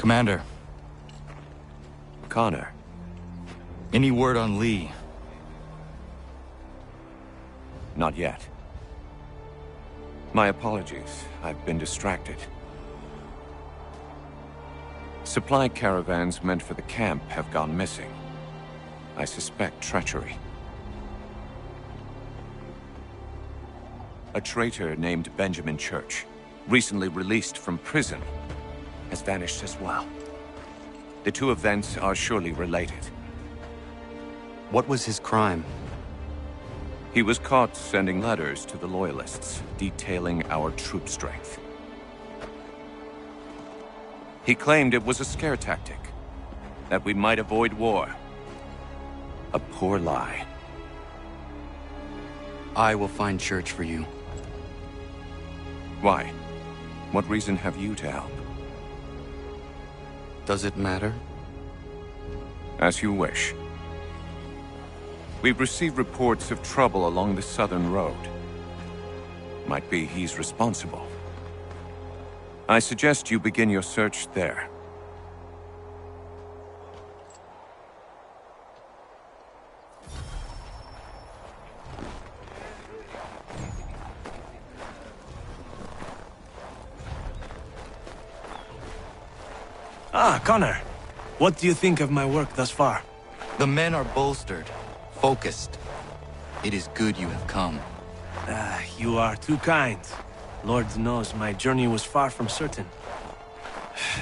Commander, Connor. any word on Lee? Not yet. My apologies. I've been distracted. Supply caravans meant for the camp have gone missing. I suspect treachery. A traitor named Benjamin Church, recently released from prison, has vanished as well. The two events are surely related. What was his crime? He was caught sending letters to the Loyalists, detailing our troop strength. He claimed it was a scare tactic, that we might avoid war. A poor lie. I will find Church for you. Why? What reason have you to help? Does it matter? As you wish. We've received reports of trouble along the southern road. Might be he's responsible. I suggest you begin your search there. Ah, Connor. What do you think of my work thus far? The men are bolstered, focused. It is good you have come. You are too kind. Lord knows my journey was far from certain.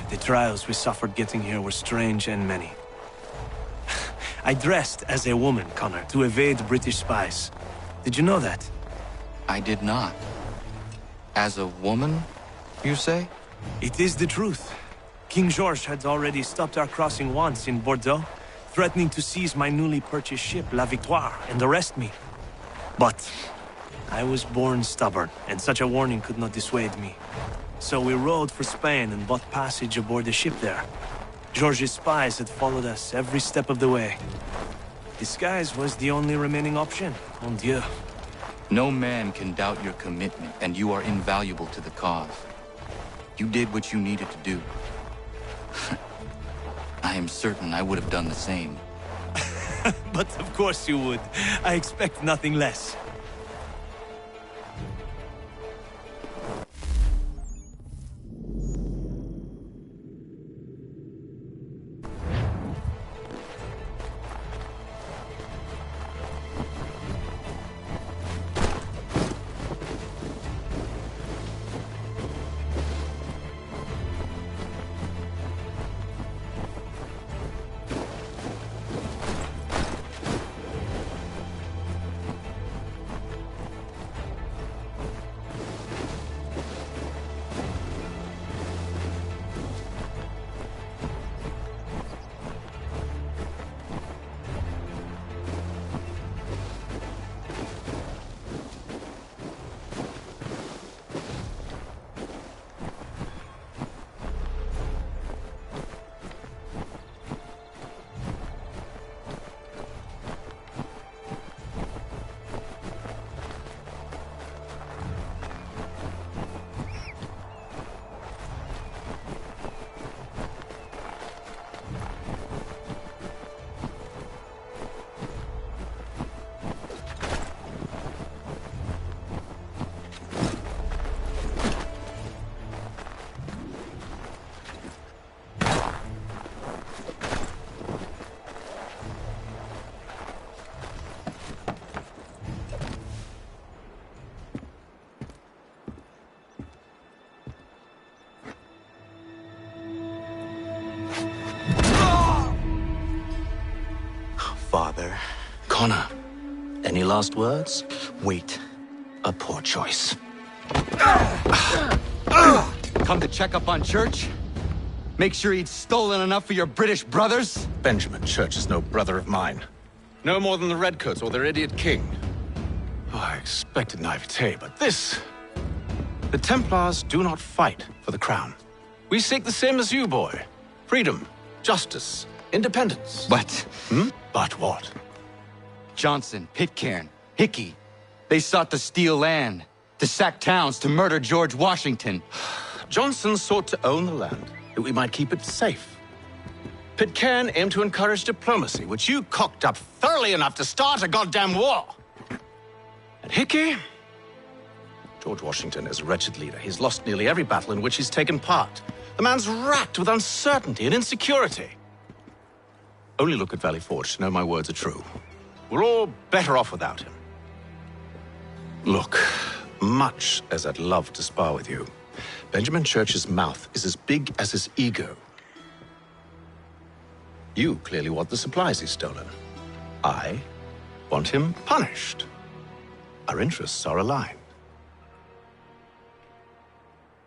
The trials we suffered getting here were strange and many. I dressed as a woman, Connor, to evade British spies. Did you know that? I did not. As a woman, you say? It is the truth. King George had already stopped our crossing once in Bordeaux, threatening to seize my newly purchased ship, La Victoire, and arrest me. But I was born stubborn, and such a warning could not dissuade me. So we rode for Spain and bought passage aboard the ship there. George's spies had followed us every step of the way. Disguise was the only remaining option, mon Dieu. No man can doubt your commitment, and you are invaluable to the cause. You did what you needed to do. I am certain I would have done the same. But of course you would. I expect nothing less. Father. Connor, any last words? Wait. A poor choice. Come to check up on Church? Make sure he'd stolen enough for your British brothers? Benjamin Church is no brother of mine. No more than the Redcoats or their idiot king. Oh, I expected naivete, but this... The Templars do not fight for the crown. We seek the same as you, boy. Freedom, justice, independence. But... But what? Johnson, Pitcairn, Hickey, they sought to steal land, to sack towns, to murder George Washington. Johnson sought to own the land. that we might keep it safe. Pitcairn aimed to encourage diplomacy, which you cocked up thoroughly enough to start a goddamn war. And Hickey? George Washington is a wretched leader. He's lost nearly every battle in which he's taken part. The man's racked with uncertainty and insecurity. Only look at Valley Forge to know my words are true. We're all better off without him. Look, much as I'd love to spar with you, Benjamin Church's mouth is as big as his ego. You clearly want the supplies he's stolen. I want him punished. Our interests are aligned.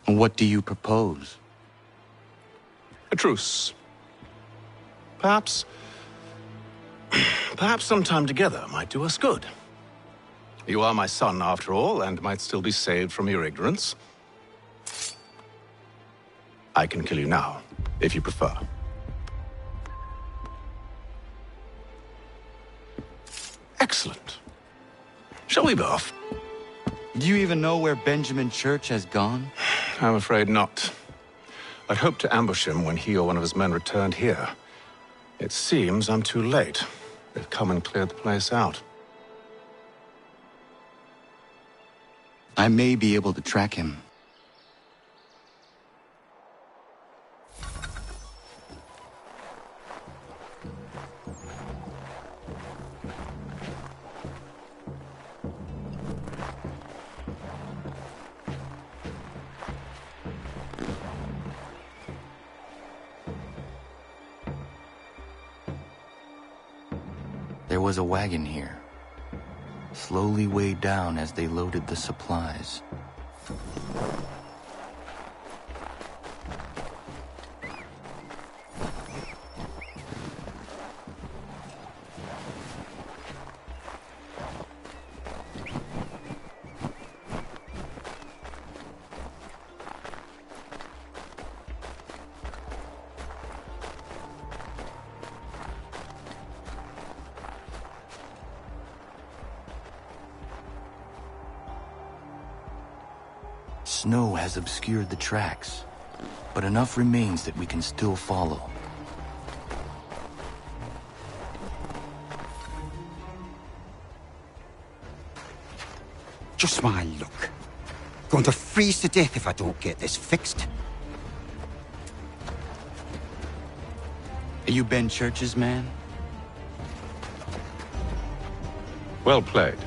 What do you propose? A truce. Perhaps some time together might do us good. You are my son, after all, and might still be saved from your ignorance. I can kill you now, if you prefer. Excellent. Shall we be off? Do you even know where Benjamin Church has gone? I'm afraid not. I'd hoped to ambush him when he or one of his men returned here. It seems I'm too late. They've come and cleared the place out. I may be able to track him. There was a wagon here, slowly weighed down as they loaded the supplies. Snow has obscured the tracks, but enough remains that we can still follow. Just my luck. Going to freeze to death if I don't get this fixed. Are you Ben Church's man? Well played.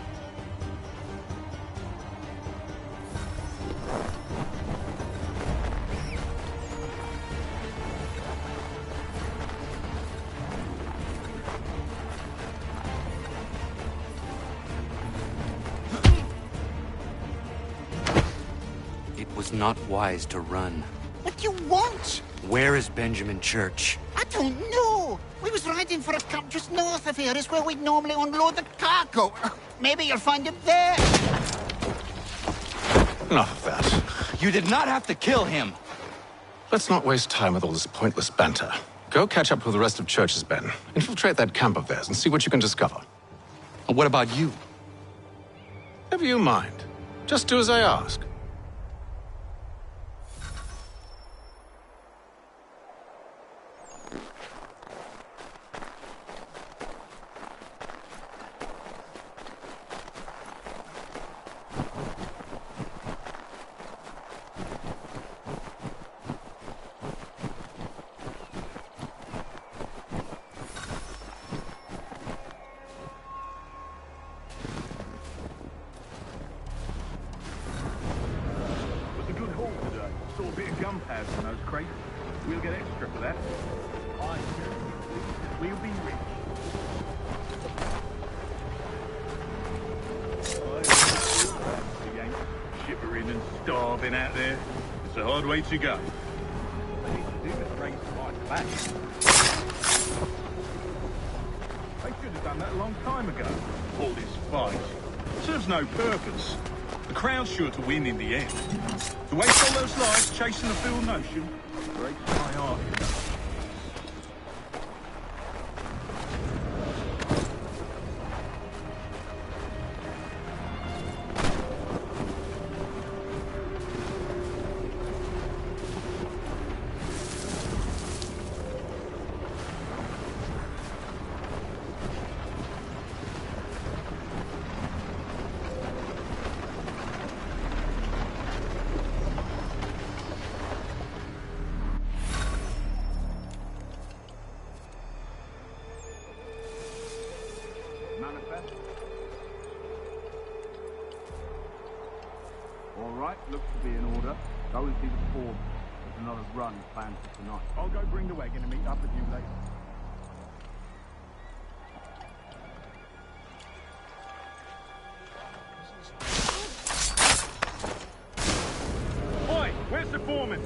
Not wise to run. What do you want? Where is Benjamin Church? I don't know. We was riding for a camp just north of here. Is where we'd normally unload the cargo. Maybe you'll find him there. Enough of that. You did not have to kill him. Let's not waste time with all this pointless banter. Go catch up with the rest of Church's men. Infiltrate that camp of theirs and see what you can discover. And what about you? Never you mind. Just do as I ask. To go. They need to do is raise the right back. They should have done that a long time ago. All this fight serves no purpose. The crowd's sure to win in the end. To waste all those lives chasing a fool notion breaks my heart. All right, looks to be in order. Go and see the foreman. There's another run planned for tonight. I'll go bring the wagon and meet up with you later. Oi, where's the foreman?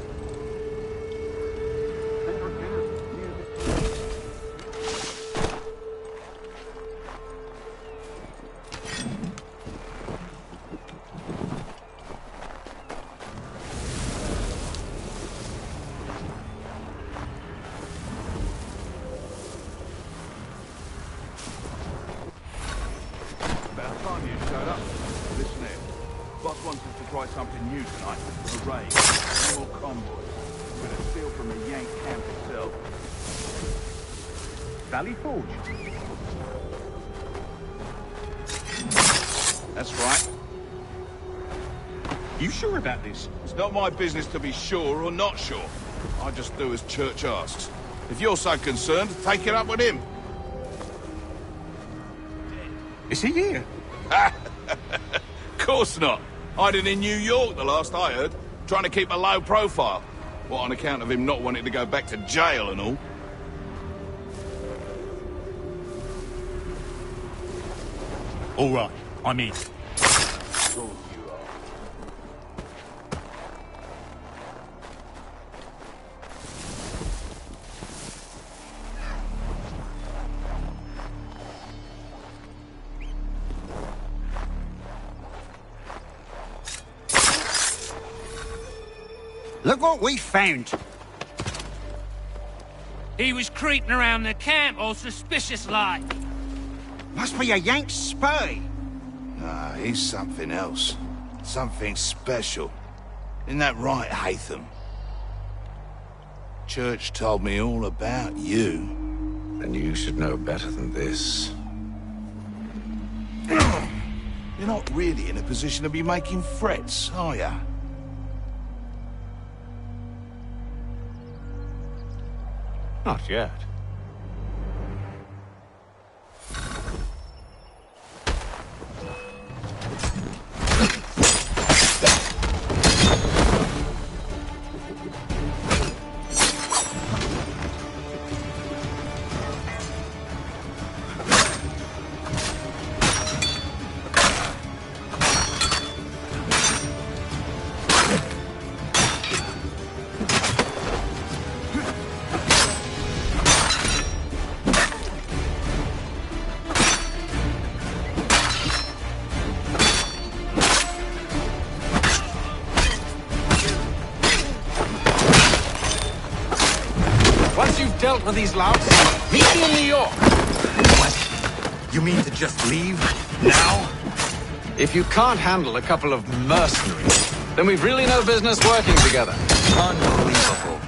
Something new tonight. A raid. More convoys. We're gonna steal from the Yank camp itself. Valley Forge. That's right. You sure about this? It's not my business to be sure or not sure. I just do as Church asks. If you're so concerned, take it up with him. Is he here? Of course not. Hiding in New York, the last I heard. Trying to keep a low profile. What, on account of him not wanting to go back to jail and all? All right, I'm in. Look what we found. He was creeping around the camp all suspicious-like. Must be a Yank spy. Nah, he's something else. Something special. Isn't that right, Hatham? Church told me all about you. And you should know better than this. You're not really in a position to be making threats, are ya? Not yet. Dealt with these louts. Meet me in New York. What? You mean to just leave? Now? If you can't handle a couple of mercenaries, then we've really no business working together. Unbelievable.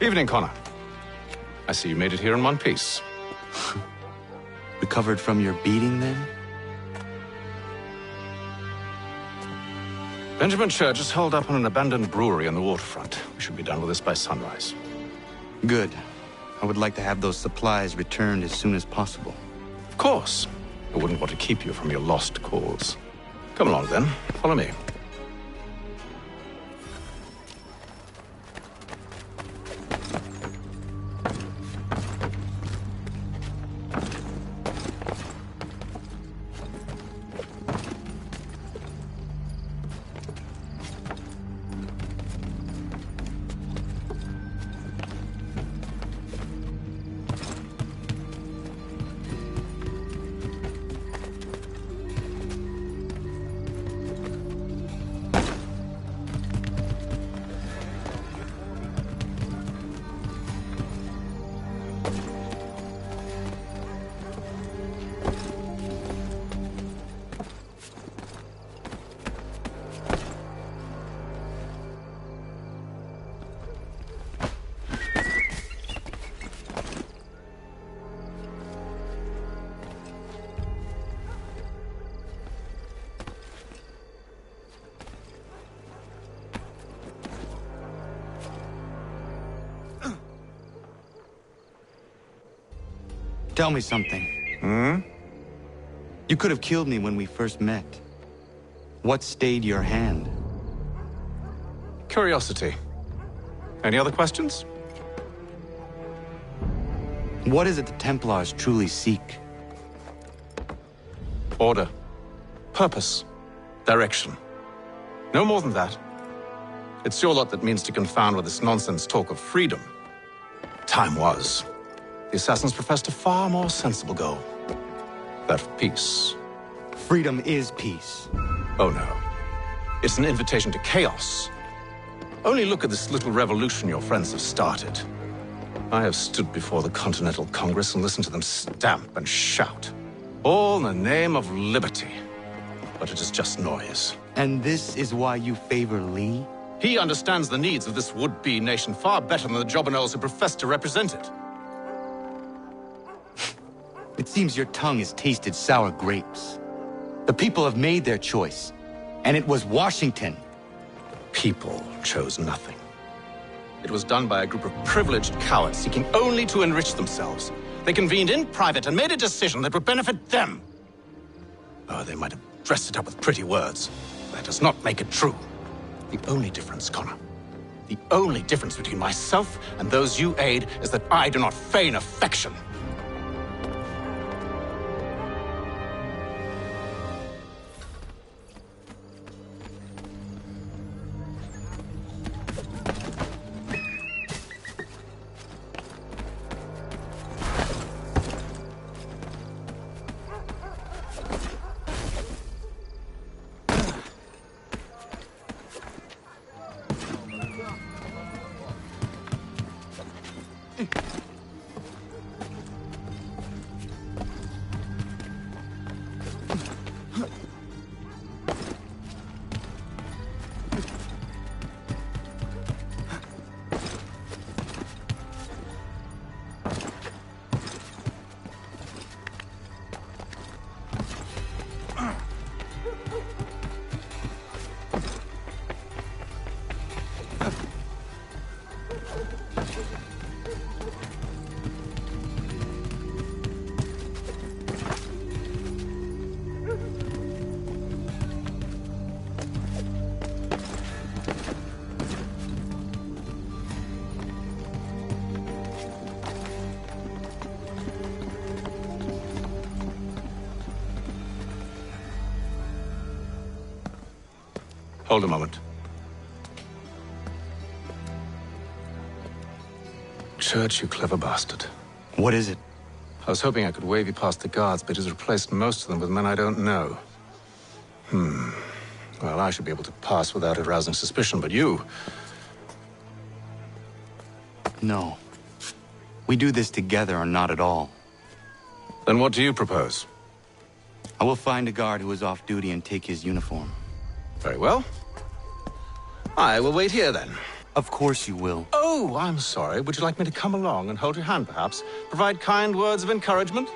Evening, Connor. I see you made it here in one piece. Recovered from your beating, then? Benjamin Church is holed up on an abandoned brewery on the waterfront. We should be done with this by sunrise. Good. I would like to have those supplies returned as soon as possible. Of course. I wouldn't want to keep you from your lost cause. Come along, then. Follow me. Tell me something. You could have killed me when we first met. What stayed your hand? Curiosity. Any other questions? What is it the Templars truly seek? Order. Purpose. Direction. No more than that. It's your lot that means to confound with this nonsense talk of freedom. Time was. The assassins professed a far more sensible goal. That of peace. Freedom is peace. Oh no. It's an invitation to chaos. Only look at this little revolution your friends have started. I have stood before the Continental Congress and listened to them stamp and shout. All in the name of liberty. But it is just noise. And this is why you favor Lee? He understands the needs of this would-be nation far better than the jobberknolls who profess to represent it. It seems your tongue has tasted sour grapes. The people have made their choice, and it was Washington. People chose nothing. It was done by a group of privileged cowards seeking only to enrich themselves. They convened in private and made a decision that would benefit them. Oh, they might have dressed it up with pretty words. That does not make it true. The only difference, Connor, the only difference between myself and those you aid is that I do not feign affection. Hold a moment. Church, you clever bastard. What is it? I was hoping I could wave you past the guards, but he's replaced most of them with men I don't know. Well, I should be able to pass without arousing suspicion, but you... No. We do this together or not at all. Then what do you propose? I will find a guard who is off duty and take his uniform. Very well. I will wait here, then. Of course you will. Oh, I'm sorry. Would you like me to come along and hold your hand, perhaps? Provide kind words of encouragement?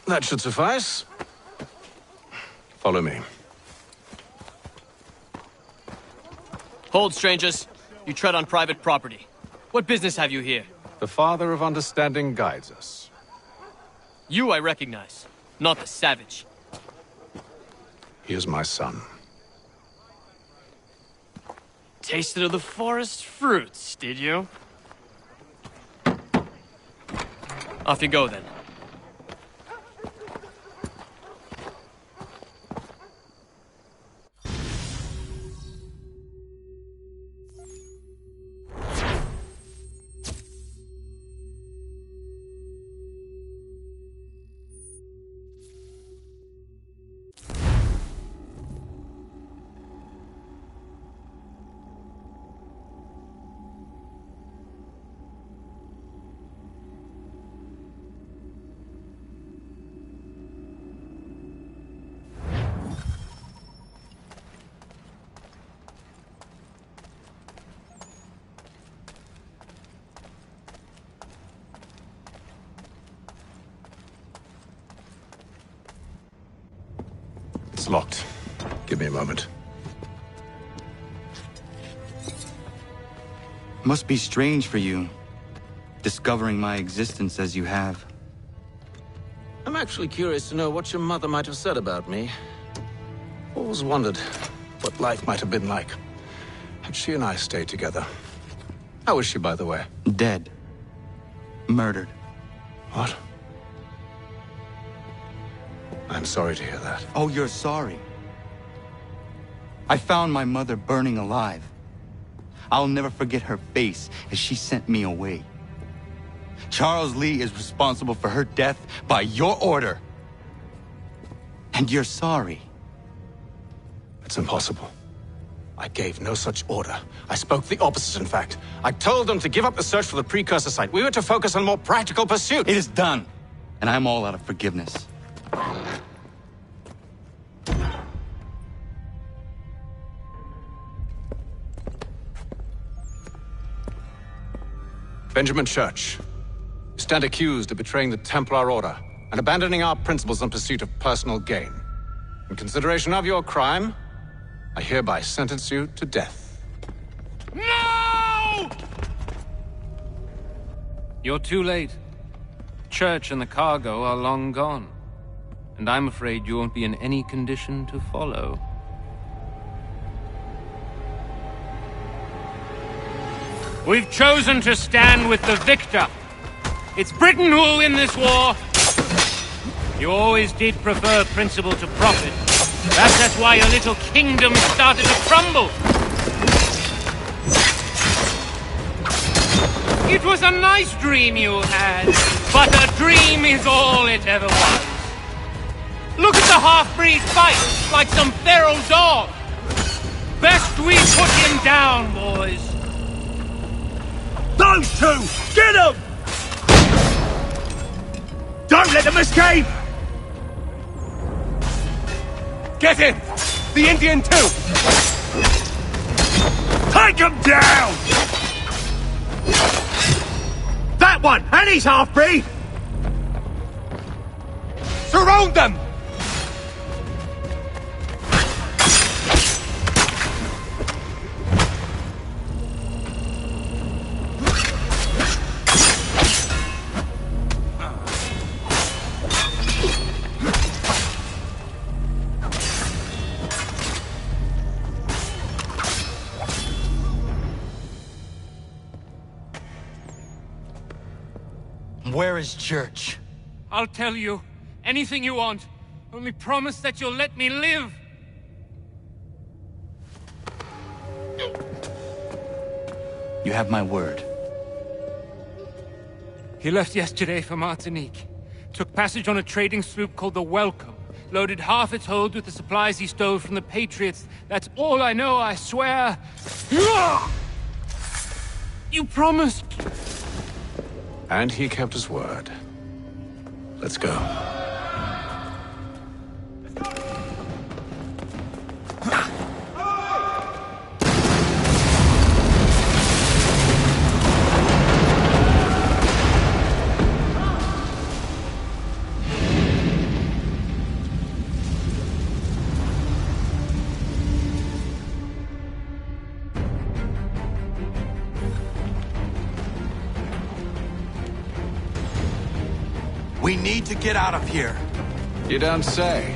That should suffice. Follow me. Hold, strangers. You tread on private property. What business have you here? The Father of Understanding guides us. You I recognize, not the savage. He is my son. Tasted of the forest fruits, did you? Off you go, then. It's locked. Give me a moment. Must be strange for you, discovering my existence as you have. I'm actually curious to know what your mother might have said about me. Always wondered what life might have been like had she and I stayed together. How is she, by the way? Dead. Murdered. What? I'm sorry to hear that. Oh, you're sorry. I found my mother burning alive. I'll never forget her face as she sent me away. Charles Lee is responsible for her death by your order. And you're sorry. It's impossible. I gave no such order. I spoke the opposite, in fact. I told them to give up the search for the precursor site. We were to focus on more practical pursuits. It is done. And I'm all out of forgiveness. Benjamin Church, you stand accused of betraying the Templar Order and abandoning our principles in pursuit of personal gain. In consideration of your crime, I hereby sentence you to death. No! You're too late. Church and the cargo are long gone. And I'm afraid you won't be in any condition to follow. We've chosen to stand with the victor. It's Britain who will win this war. You always did prefer principle to profit. That's why your little kingdom started to crumble. It was a nice dream you had, but a dream is all it ever was. Look at the half-breed fight, like some feral dog. Best we put him down, boys. Those two! Get them! Don't let them escape! Get him! The Indian too! Take him down! That one! And he's half-breed! Surround them! Where is Church? I'll tell you. Anything you want. Only promise that you'll let me live. You have my word. He left yesterday for Martinique. Took passage on a trading sloop called the Welcome. Loaded half its hold with the supplies he stole from the Patriots. That's all I know, I swear. You promised. And he kept his word. Let's go. We need to get out of here. You don't say.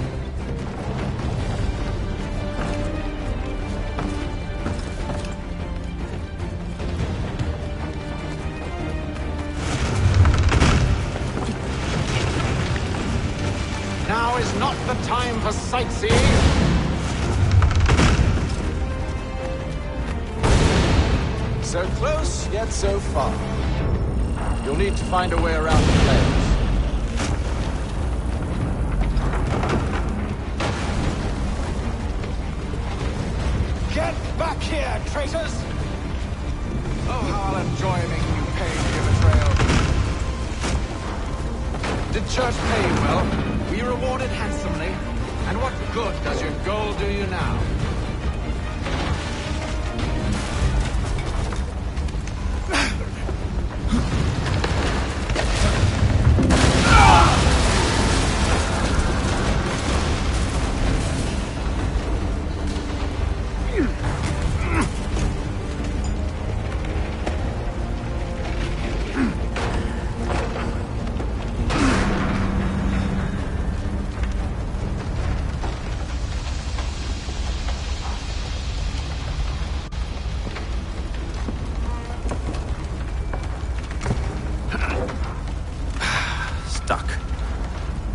Now is not the time for sightseeing. So close, yet so far. You'll need to find a way around the flames. Get back here, traitors! Oh, how I'll enjoy making you pay for your betrayal. Did Church pay you well? Were you rewarded handsomely? And what good does your gold do you now?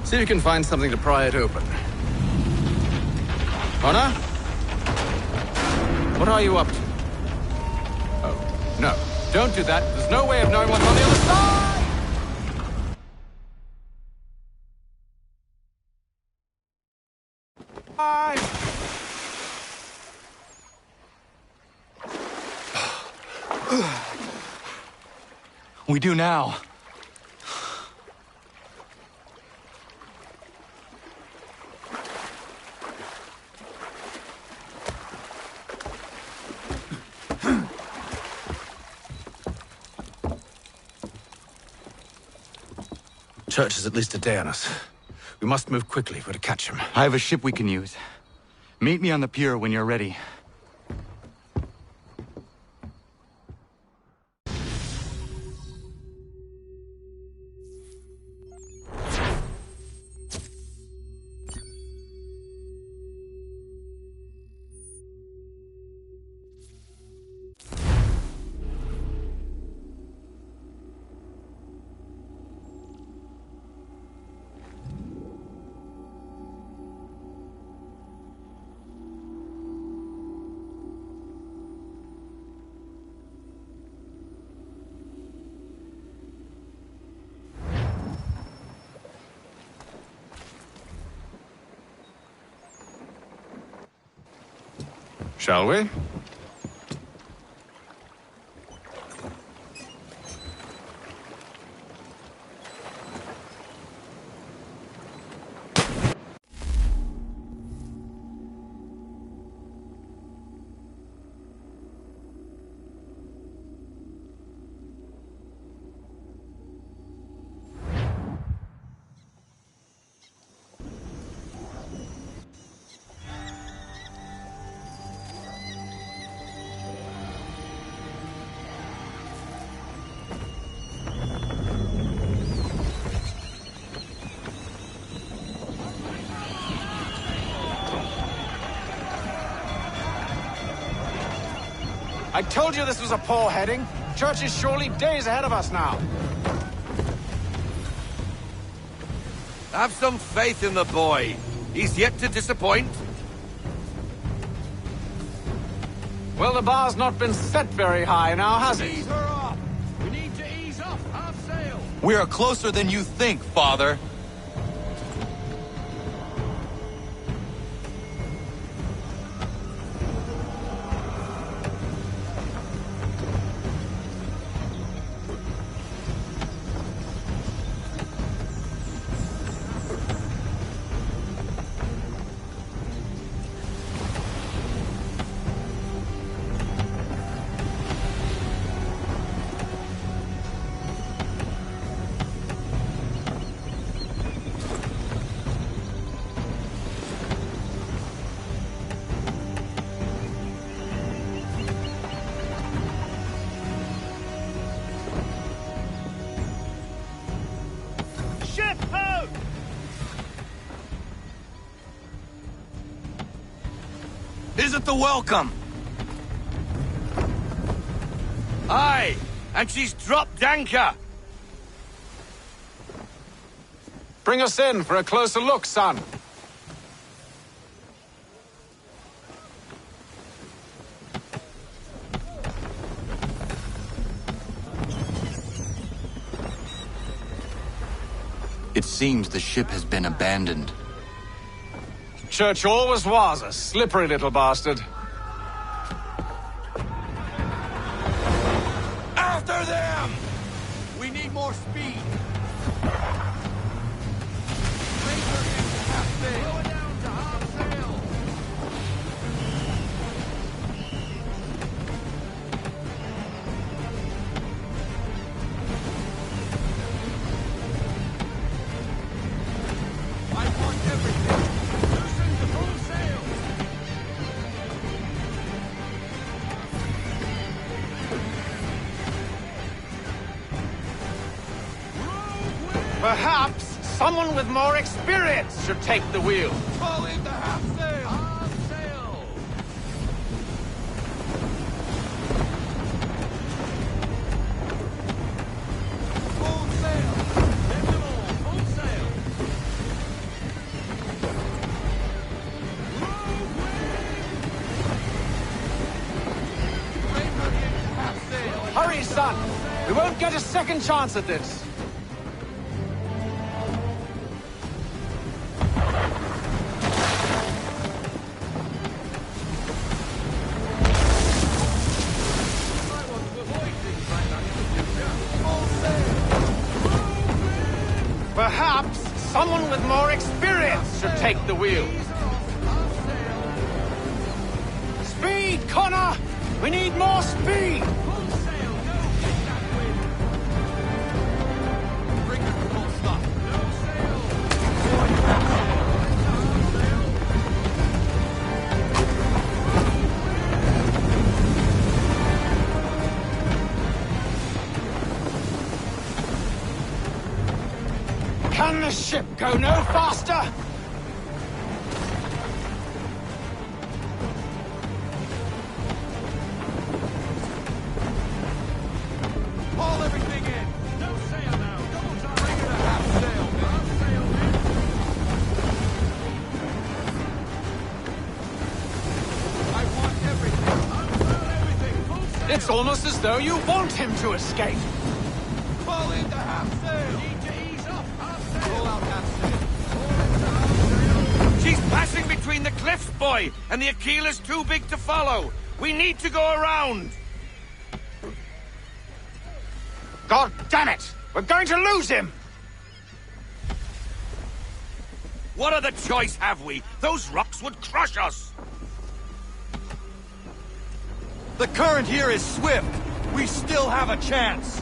See if you can find something to pry it open. Honor? What are you up to? Oh, no. Don't do that. There's no way of knowing what's on the other side! We do now. Church is at least a day on us. We must move quickly if we're to catch him. I have a ship we can use. Meet me on the pier when you're ready. Shall we? I told you this was a poor heading. Church is surely days ahead of us now. Have some faith in the boy. He's yet to disappoint. Well, the bar's not been set very high now, has it? Ease her up. We need to ease off half sail. We are closer than you think, Father. Isn't the welcome? Aye, and she's dropped anchor. Bring us in for a closer look, son. It seems the ship has been abandoned. Church always was a slippery little bastard. After them! We need more speed. Lower down to half sail. I want everything. Loosen the full sail. Perhaps someone with more experience should take the wheel. Fall into half sail. Half sail. Full sail. Get them all. Full sail. Hurry, son! We won't get a second chance at this! Perhaps someone with more experience should take the wheel. Speed, Connor! We need more speed! Can the ship go no faster? Haul everything in! No sail now! Double time! Bring it a half sail! Half sail, men! I want everything! Unfurl everything! Full sail! It's almost as though you want him to escape. Fall into half sail! Need to ease up! Half sail! Roll out half sail! She's passing between the cliffs, boy, and the Aquila's too big to follow. We need to go around. God damn it! We're going to lose him! What other choice have we? Those rocks would crush us. The current here is swift. We still have a chance.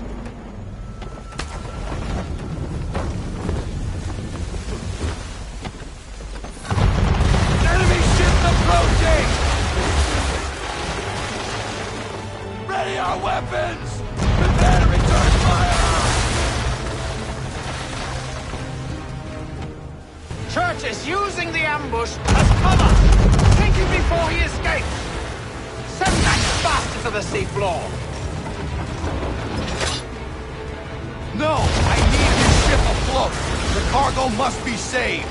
Enemy ship approaching! Ready our weapons! Prepare to return fire! Church is using the ambush as cover, thinking before he escapes. Send that bastard to the seafloor. No! I need this ship afloat! The cargo must be saved!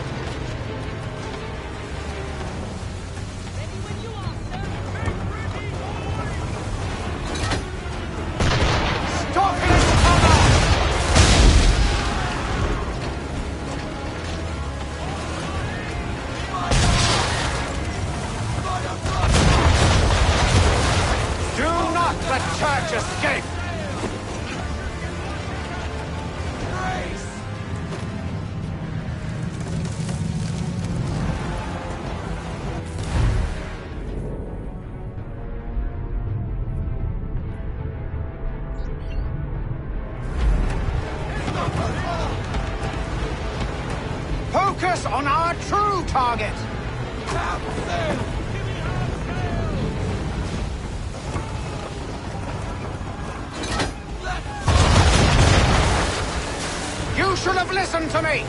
Stop his cover! Do not let Church escape! Focus on our true target! You should have listened to me!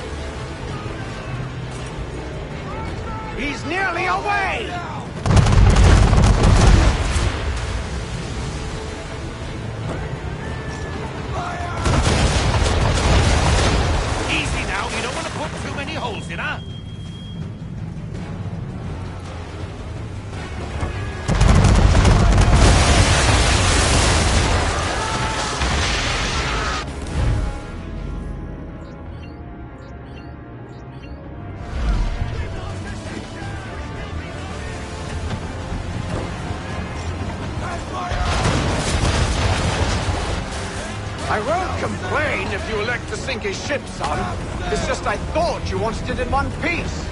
He's nearly away! Easy now, you don't want to put too many holes in, huh? I won't complain if you elect to sink his ship, son. It's just I thought you wanted it in one piece.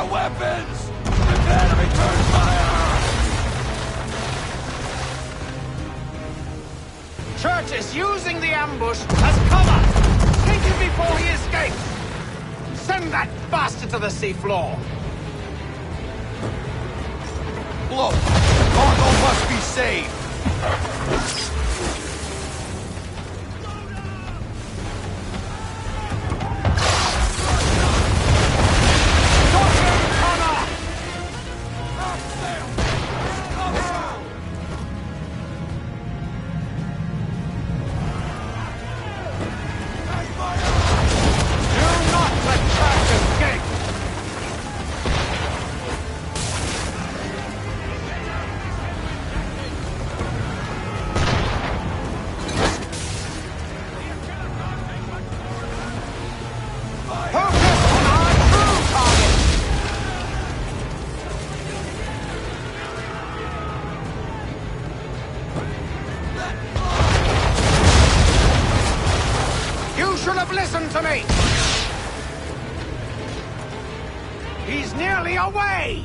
our weapons! Prepare to return fire! Church is using the ambush as cover! Take him before he escapes! Send that bastard to the seafloor! Look, the cargo must be saved! Listen to me! He's nearly away!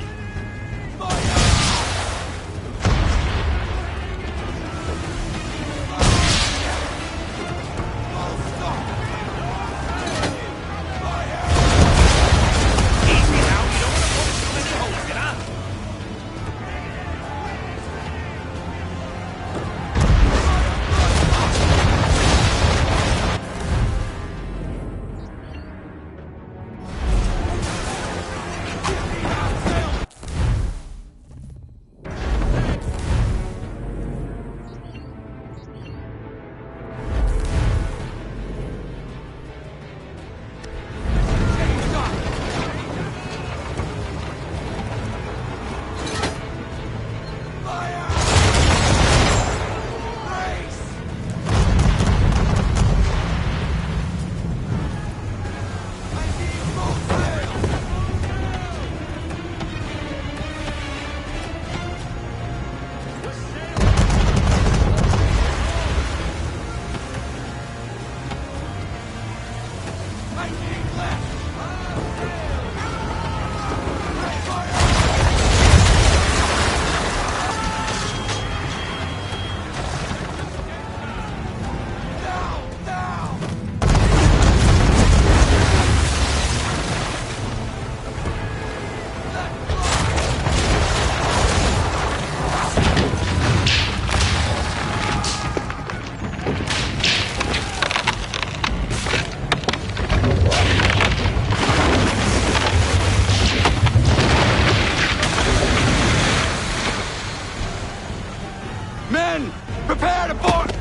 Men! Prepare to board!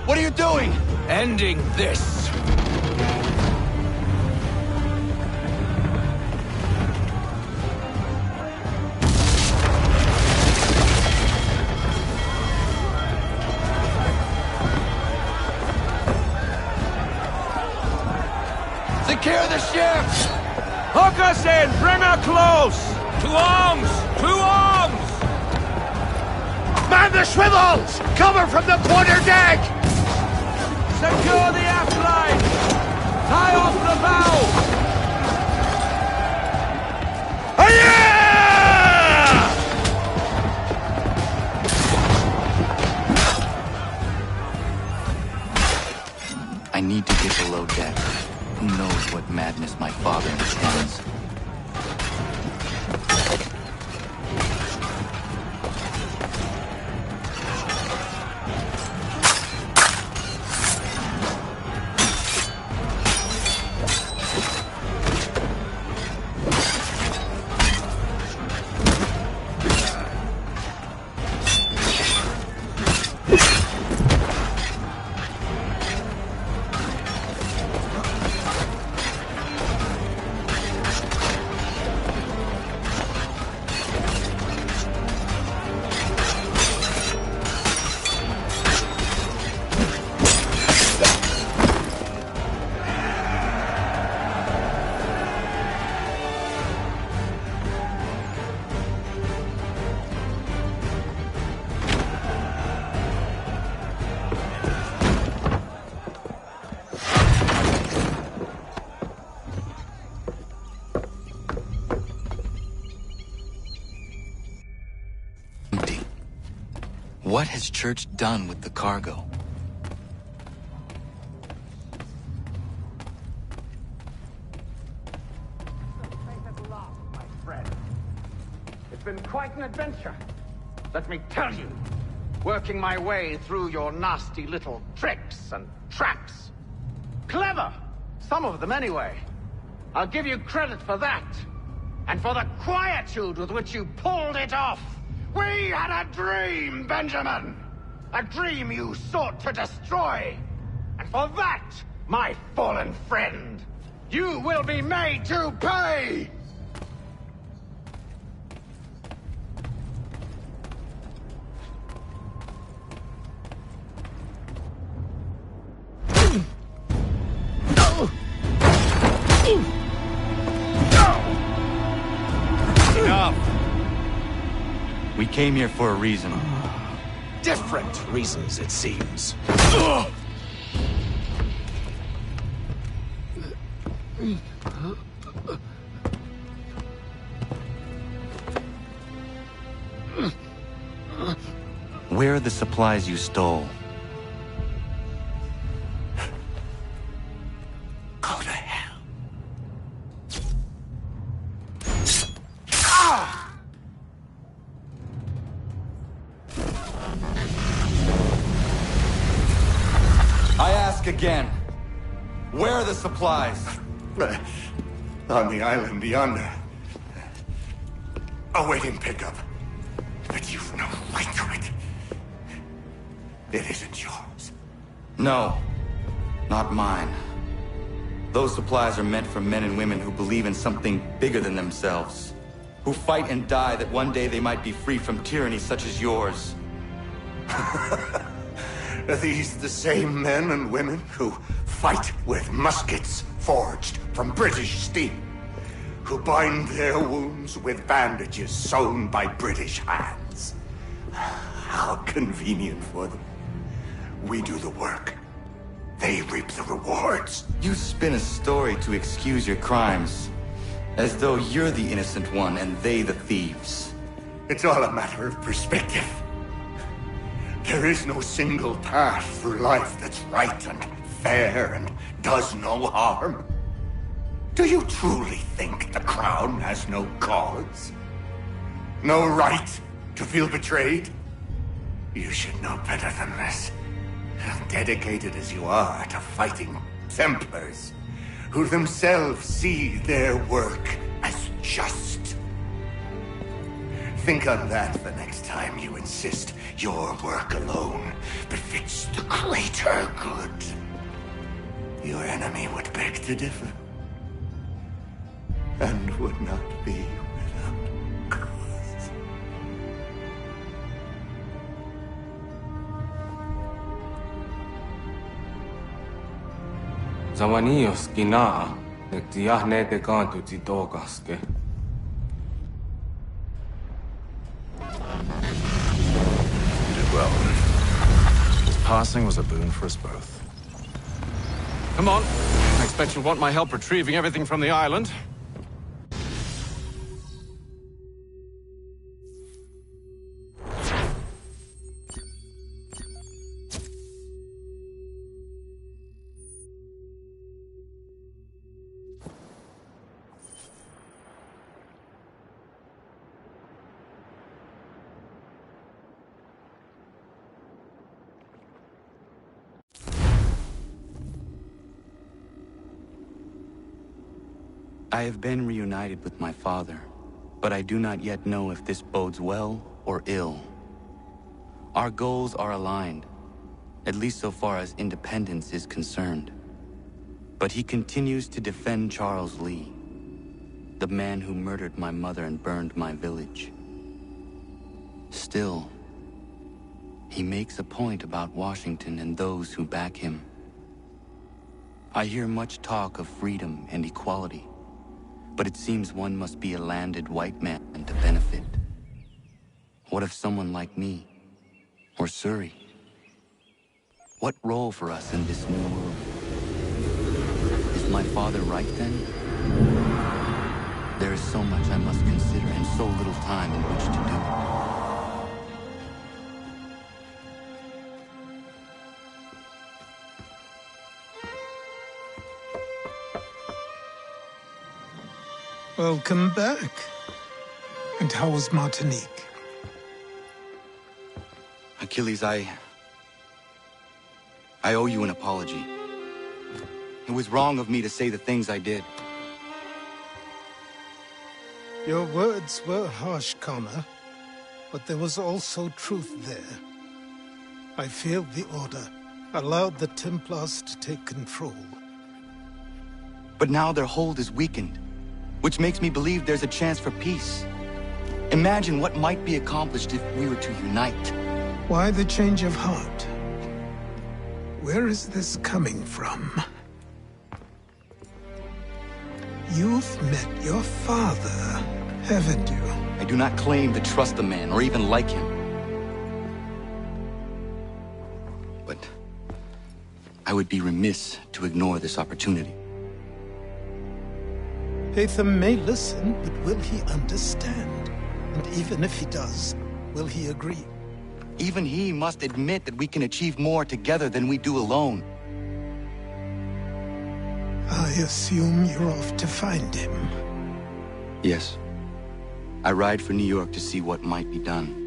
What are you doing? Ending this. Secure the ship! Hook us in! Bring her close! To arms! To arms! Man the swivels! Cover from the quarterdeck! Secure the aft line! Tie off the bow! I need to get below deck. Who knows what madness my father intends? What has Church done with the cargo? It's been quite an adventure. Let me tell you. Working my way through your nasty little tricks and traps. Clever! Some of them anyway. I'll give you credit for that. And for the quietude with which you pulled it off. We had a dream, Benjamin! A dream you sought to destroy. And for that, my fallen friend, you will be made to pay! Enough! We came here for a reason. Different reasons, it seems. Where are the supplies you stole? Go to hell. I ask again. Where are the supplies? On the island yonder. Awaiting pickup. But you've no right to it. It isn't yours. No, not mine. Those supplies are meant for men and women who believe in something bigger than themselves. Who fight and die that one day they might be free from tyranny such as yours. Are these the same men and women who fight with muskets forged from British steel? Who bind their wounds with bandages sewn by British hands? How convenient for them. We do the work. They reap the rewards. You spin a story to excuse your crimes. As though you're the innocent one and they the thieves. It's all a matter of perspective. There is no single path through life that's right and fair and does no harm. Do you truly think the Crown has no cause? No right to feel betrayed? You should know better than this. Dedicated as you are to fighting Templars, who themselves see their work as just. Think on that the next time you insist your work alone befits the greater good. Your enemy would beg to differ, and would not be without cause. Zawanios kinaa, nektiahne te kantu titokaske. You did well. His passing was a boon for us both. Come on. I expect you'll want my help retrieving everything from the island. I have been reunited with my father, but I do not yet know if this bodes well or ill. Our goals are aligned, at least so far as independence is concerned. But he continues to defend Charles Lee, the man who murdered my mother and burned my village. Still, he makes a point about Washington and those who back him. I hear much talk of freedom and equality, but it seems one must be a landed white man to benefit. What if someone like me, or Surrey? What role for us in this new world? Is my father right then? There is so much I must consider and so little time in which to do it. Welcome back. And how was Martinique? Achilles, I owe you an apology. It was wrong of me to say the things I did. Your words were harsh, Connor, but there was also truth there. I failed the Order, allowed the Templars to take control. But now their hold is weakened, which makes me believe there's a chance for peace. Imagine what might be accomplished if we were to unite. Why the change of heart? Where is this coming from? You've met your father, haven't you? I do not claim to trust the man, or even like him. But I would be remiss to ignore this opportunity. Hatham may listen, but will he understand? And even if he does, will he agree? Even he must admit that we can achieve more together than we do alone. I assume you're off to find him. Yes. I ride for New York to see what might be done.